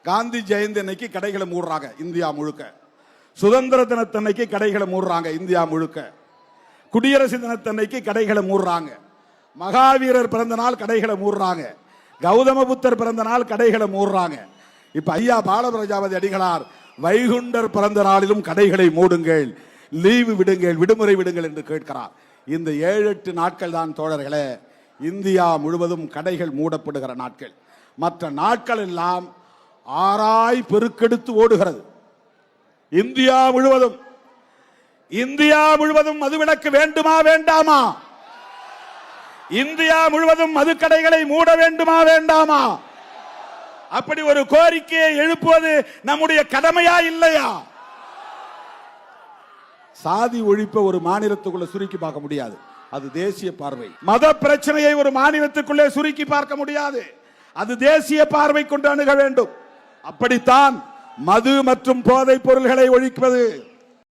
காந்தி ஜெயந்தி அன்னைக்கு கடைகளை மூடுறாங்க இந்தியா முழுக்க. சுதந்திர தினத்தன்னைக்கு கடைகளை மூடுறாங்க இந்தியா முழுக்க. குடியரசு தினத்தன்னைக்கு கடைகளை மூடுறாங்க. மகாவீரர் பிறந்த நாள் கடைகளை மூடுறாங்க. கௌதம புத்தர் பிறந்த நாள் கடைகளை மூடுறாங்க. இப்ப ஐயா பாலபிரஜாபதி அடிகளார் வைகுண்டர் பிறந்த நாளிலும் கடைகளை மூடுங்கள், லீவு விடுங்கள், விடுமுறை விடுங்கள் என்று கேட்கிறார். இந்த 7-8 நாட்கள் தான் தோழர்களே இந்தியா முழுவதும் கடைகள் மூடப்படுகிற நாட்கள். மற்ற நாட்கள் எல்லாம் ஆராய் பெருக்கெடுத்து ஓடுகிறது. இந்தியா முழுவதும் மதுவிலக்கு வேண்டுமா வேண்டாமா? இந்தியா முழுவதும் மதுக்கடைகளை மூட வேண்டுமா வேண்டாமா? அப்படி ஒரு கோரிக்கையை எழுப்புவது நம்முடைய கடமையா இல்லையா? சாதி ஒழிப்பை ஒரு மாநிலத்துக்குள்ள சுருக்கி பார்க்க முடியாது, அது தேசிய பார்வை. மத பிரச்சனையை ஒரு மாநிலத்துக்குள்ளே சுருக்கி பார்க்க முடியாது, அது தேசிய பார்வை கொண்டு அணுக வேண்டும். அப்படித்தான் மது மற்றும் போதைப் பொருள்களை ஒழிப்பது.